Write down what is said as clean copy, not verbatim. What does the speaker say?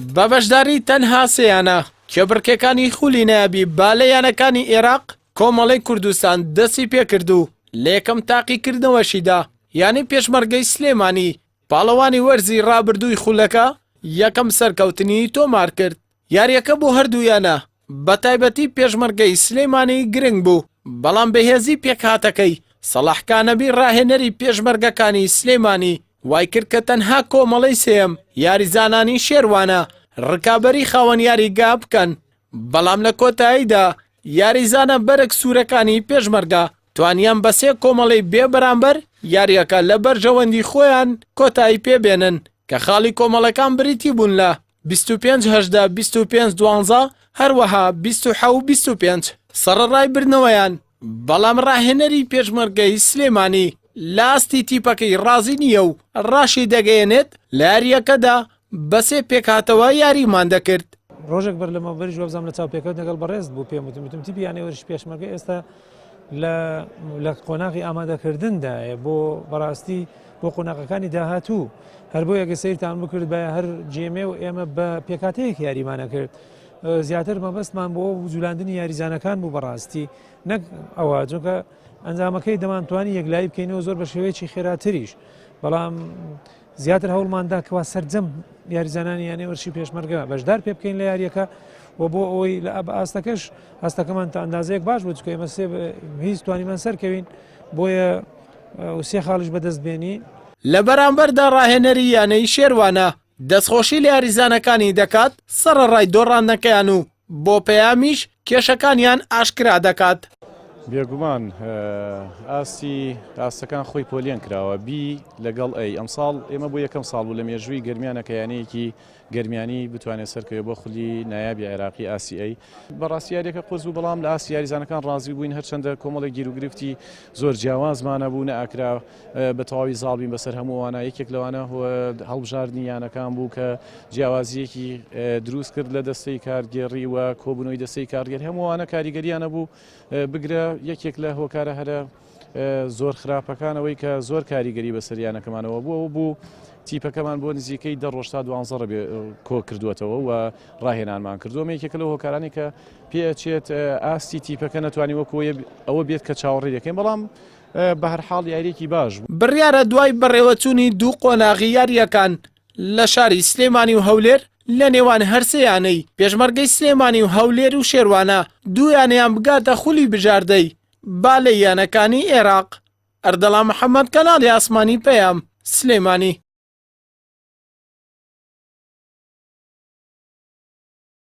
بە بەشداری تەنها سێیانە کێبڕکێکانی خولی نایابی بالەیانەکانی عێراق کۆمەڵەی کوردستان دەستی پێکردو لە یەکەم تاقیکردنەوەشیدا یانی پێشمەرگەی سلێمانی پاڵەوانی وەرزی ڕابردووی خولەکە یەکەم سەرکەوتنی تۆمار کرد. یاریەکە بۆ هەردوویانە بە تایبەتی پێشمەرگەی سلێمانی گرنگ بوو، بەڵام بەهێزی پێکهاتەکەی سەلاح کانەبی ڕاهێنەری پێشمەرگەکانی سلێمانی وای کرد کە تەنها کۆمەڵەی سێم یاریزانانی شێروانە ڕکابەری خاوەن یاریگا بکەن، بەڵام لە کۆتاییدا یاریزانە بەرەک سوورەکانی پێشمەرگە توانیان بە سێ کۆمەڵی بێبەرامبەر یاریەکە لە بەرژەوەندی خۆیان کۆتایی پێبێنن کە خاڵی کۆمەڵەکان بریتی بوون لە 25-12 هەروەها 27-25 سەرەڕای برنەوەیان. بەڵام ڕاهێنەری پێشمەرگەی سلێمانی لاستی تیپەکەی ڕازی نییە و ڕاشی دەگەیەنێت لە یاریەکەدا بەسێ پێکهاتەوە یاریمان دەکرد. ڕۆژێک بەر لەمە بەریش وەبزانام لە چاو پێکەوت لەگەڵ بەڕێز بوو پێم وتم تیپی یانێوەرش پێشمەرگە ئێستا لە قۆناغی ئامادەکردندایە بۆ بەڕاستی بۆ قۆناغەکانی داهاتوو هەر بۆ یەکە سیرتان بکرد بە هەر جێمێ و ئێمە بە پێکاتەیەک یاریمانە کرد. زیاتر مەبەستمان بۆ جولاندنی یاریزانەکان بوو بەڕاستی نەک ئەوە چونکە ئەنجامەکەی دەمانتوانی یەکلایی بکەینەوە زۆر بە شێوەیەکی خێراتریش، بەڵام زیاتر هەوڵماندا کەوا سەرجەم یاریزانانی یانێوەرشی پێشمەرگە بەشدار پێ بکەین لە یاریەکە و بۆ ئەوەی لە ئاستەکەش ئاستەکەمان تا ئەندازەیەک باش بوو چکە ئێمە هیچ توانیمان سەرکەوین بۆیە سێ خاڵش بەدەست بێنی. لە بەرامبەردا ڕاهێنەری یانەی شێروانە دەستخۆشی لە یاریزانەکانی دەکات سەرەڕای دۆڕاندنەکەیان و بۆ پەیامیش کێشەکانیان ئاشکرا دەکات. بێگومان ئاستەکان خۆی پۆلیان کراوە بی لەگەڵ ئەمساڵ ئێمە بۆ یەکەم ساڵ بوو لە مێژووی گەرمیانە کەیانەیەکی گەرمیانی بتوانێت سەرکەوێت بۆ خولی نایابی عێراقی ئاسیایی بەڕاستی یاریەکە قۆز بوو، بەڵام لە ئاسی یاریزانەکان ڕازی بووین هەرچەندە کۆمەڵێک گیر و گرفتی زۆر جیاوازمانە بوو نەئاکرا بە تەواوی زاڵبین بەسەر هەمووانە. یەکێک لەوانە هەڵبژاردننی یانەکان بوو کە جیاوازیەکی دروست کرد لە دەستەی کارگێڕی و کۆبوونەوەی دەستەی کارگەر هەمووانە کاریگەریانە بوو. بگرە یەکێک لە هۆکارە هەرە زۆر خراپەکانەوەی کە زۆر کاریگەری بەسەریانەکەمانەوە بوو تیپەکەمان بۆ نزیکەی 10 تا 12 کۆ کردوێتەوە و ڕاهێنانمان کردووە. یەکێک لە هۆکارانی کە پێچێت ئاستی تیپەکە نەتوانی وەکو ئەوە بێت کە چاوەڕێ دەکەین، بەڵام بە هەر حاڵ یاریێکی باش بوو. بڕیارە دوای بەڕێوەچوونی دوو قۆناغی یاریەکان لە شاری سلێمانی و هەولێر لە نێوان هەرسەیانەی پێشمەرگەی سلێمانی و هەولێر و شێروانە دوویانیان بگاتە خولی بژاردەی بالەیانەکانی عێراق. ئەردەڵا محەممەد کەناڵی ئاسمانی پەیام سلێمانی.